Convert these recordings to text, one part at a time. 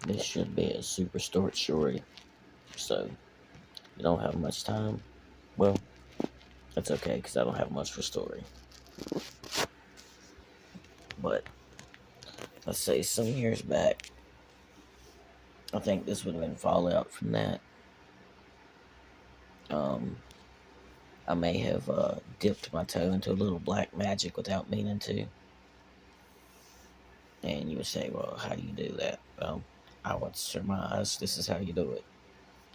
This should be a super short story, so you don't have much time. Well, that's okay, because I don't have much for story. But, let's say some years back, I think this would have been fallout from that. I may have dipped my toe into a little black magic without meaning to. And you would say, well, how do you do that? Well, I would surmise this is how you do it.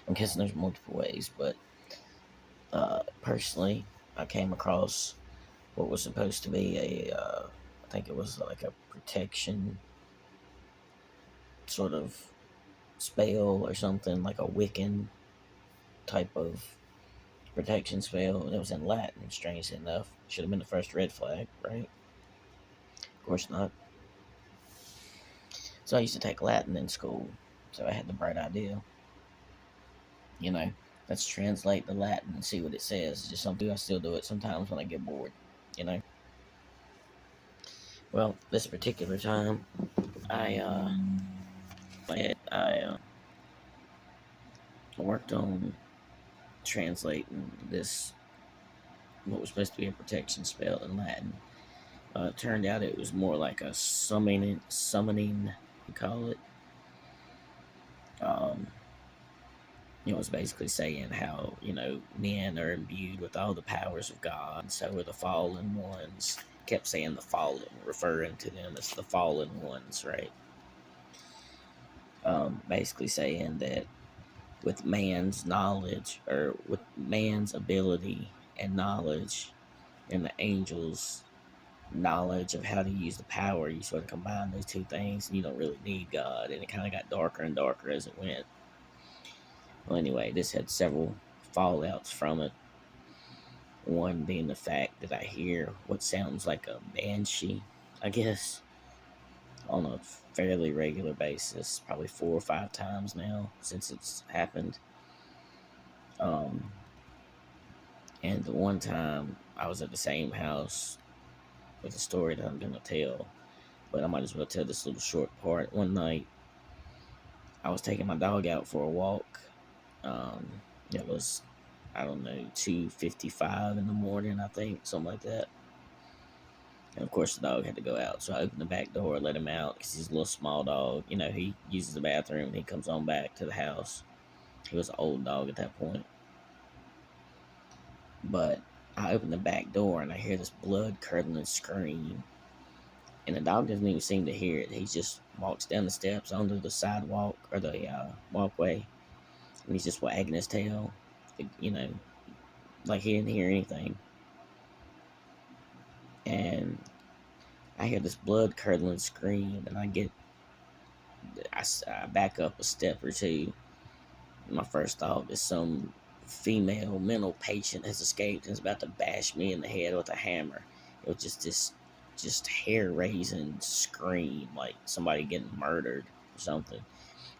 I'm guessing there's multiple ways, but personally, I came across what was supposed to be I think it was like a protection sort of spell or something, like a Wiccan type of protection spell. And it was in Latin, strangely enough. Should have been the first red flag, right? Of course not. So I used to take Latin in school, so I had the bright idea. You know, let's translate the Latin and see what it says. It's just something I still do it sometimes when I get bored, you know. Well, this particular time, I worked on translating this what was supposed to be a protection spell in Latin. It turned out it was more like a summoning, you call it. It was basically saying how, men are imbued with all the powers of God, and so are the fallen ones. Kept saying the fallen, referring to them as the fallen ones, right? Basically saying that with man's knowledge, or with man's ability and knowledge, and the angels' knowledge of how to use the power, you sort of combine those two things, and you don't really need God. And it kind of got darker and darker as it went. Well, anyway, this had several fallouts from it. One being the fact that I hear what sounds like a banshee, I guess, on a fairly regular basis, probably 4 or 5 times now since it's happened. And the one time I was at the same house with a story that I'm going to tell, but I might as well tell this little short part. One night, I was taking my dog out for a walk. It was, I don't know, 2:55 in the morning, I think, something like that. And of course, the dog had to go out, so I opened the back door, let him out, because he's a little small dog. He uses the bathroom and he comes on back to the house. He was an old dog at that point. But I open the back door and I hear this blood-curdling scream. And the dog doesn't even seem to hear it. He just walks down the steps onto the sidewalk, or the walkway, and he's just wagging his tail, like he didn't hear anything. And I hear this blood-curdling scream, and I back up a step or two. My first thought is some female mental patient has escaped and is about to bash me in the head with a hammer. It was just this hair-raising scream, like somebody getting murdered or something.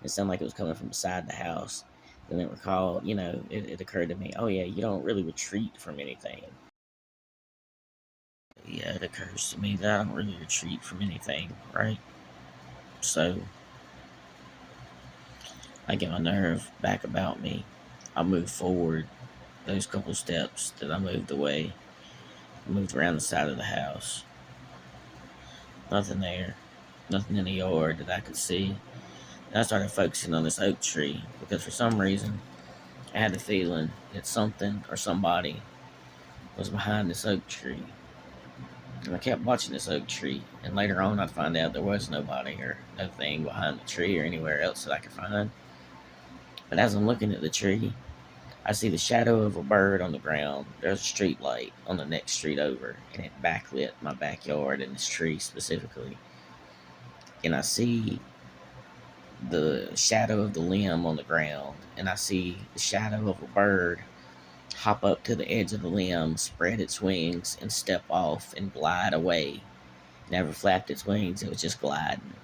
It sounded like it was coming from beside the house. Then it recalled, it occurred to me, oh yeah, you don't really retreat from anything. Yeah, it occurs to me that I don't really retreat from anything, right? So, I get my nerve back about me. I move forward those couple steps that I moved away. I moved around the side of the house. Nothing there. Nothing in the yard that I could see. And I started focusing on this oak tree because for some reason I had the feeling that something or somebody was behind this oak tree. And I kept watching this oak tree, and later on I'd find out there was nobody or no thing behind the tree or anywhere else that I could find. But as I'm looking at the tree, I see the shadow of a bird on the ground. There's a street light on the next street over, and it backlit my backyard and this tree specifically. And I see the shadow of the limb on the ground, and I see the shadow of a bird hop up to the edge of the limb, spread its wings, and step off and glide away. Never flapped its wings, it was just gliding.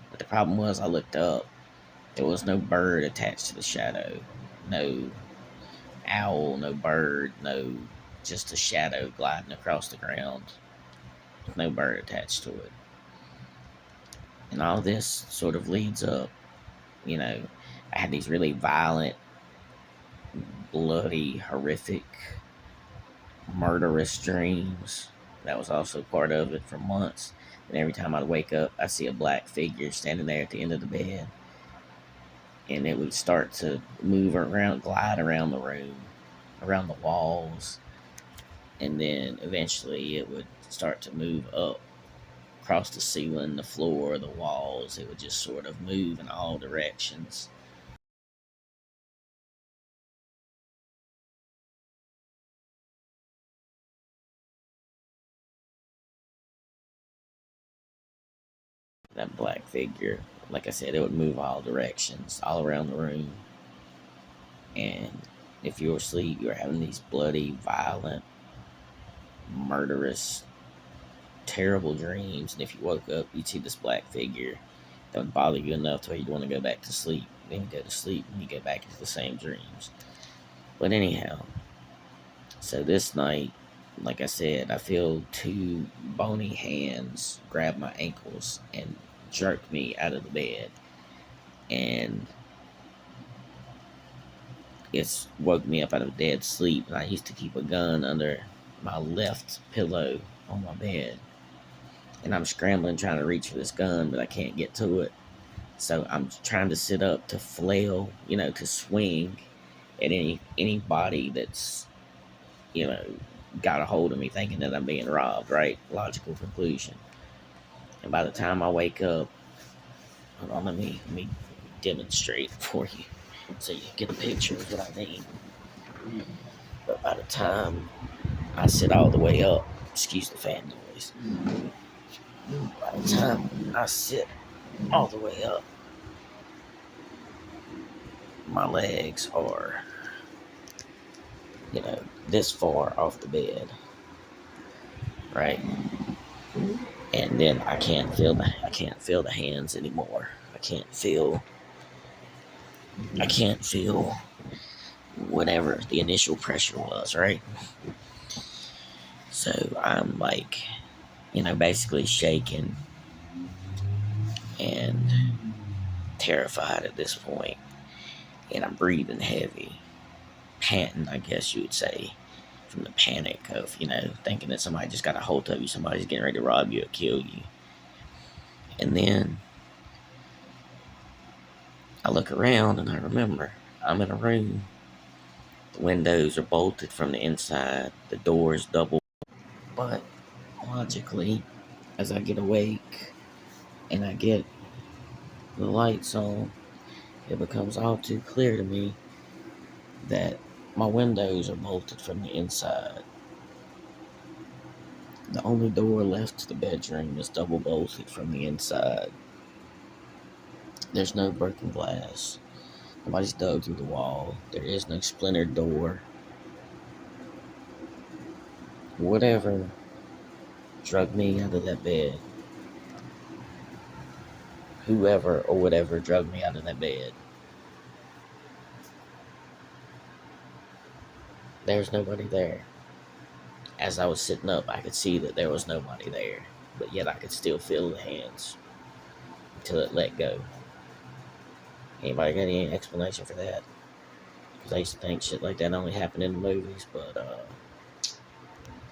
But the problem was, I looked up. There was no bird attached to the shadow. No owl, no bird, no, just a shadow gliding across the ground with no bird attached to it. And all this sort of leads up You know, I had these really violent, bloody, horrific, murderous dreams. That was also part of it for months. And every time I'd wake up, I'd see a black figure standing there at the end of the bed. And it would start to move around, glide around the room, around the walls. And then eventually it would start to move up across the ceiling, the floor, the walls. It would just sort of move in all directions. That black figure, like I said, it would move all directions, all around the room. And if you were asleep, you were having these bloody, violent, murderous, terrible dreams. And if you woke up, you'd see this black figure that would bother you enough to where you'd want to go back to sleep. Then you go to sleep and you go back into the same dreams. But anyhow, so this night, like I said, I feel two bony hands grab my ankles and jerk me out of the bed. And it's woke me up out of dead sleep. And I used to keep a gun under my left pillow on my bed. And I'm scrambling trying to reach for this gun, but I can't get to it. So I'm trying to sit up to flail, to swing at anybody that's, you know, got a hold of me thinking that I'm being robbed, right? Logical conclusion. And by the time I wake up, hold on, let me demonstrate for you so you get a picture of what I mean. But by the time I sit all the way up, excuse the fan noise. By the time I sit all the way up, my legs are, this far off the bed, right? And then I can't feel the hands anymore. I can't feel whatever the initial pressure was, right? So I'm like, basically shaking and terrified at this point, and I'm breathing heavy, panting, I guess you would say, from the panic of, thinking that somebody just got a hold of you, somebody's getting ready to rob you or kill you. And then I look around and I remember I'm in a room. The windows are bolted from the inside, the doors double. But logically, as I get awake and I get the lights on, it becomes all too clear to me that my windows are bolted from the inside. The only door left to the bedroom is double bolted from the inside. There's no broken glass. Nobody's dug through the wall. There is no splintered door. Whatever drug me out of that bed, whoever or whatever drug me out of that bed, there's nobody there. As I was sitting up, I could see that there was nobody there, but yet I could still feel the hands until it let go. Anybody got any explanation for that? Because I used to think shit like that only happened in the movies, but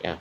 yeah.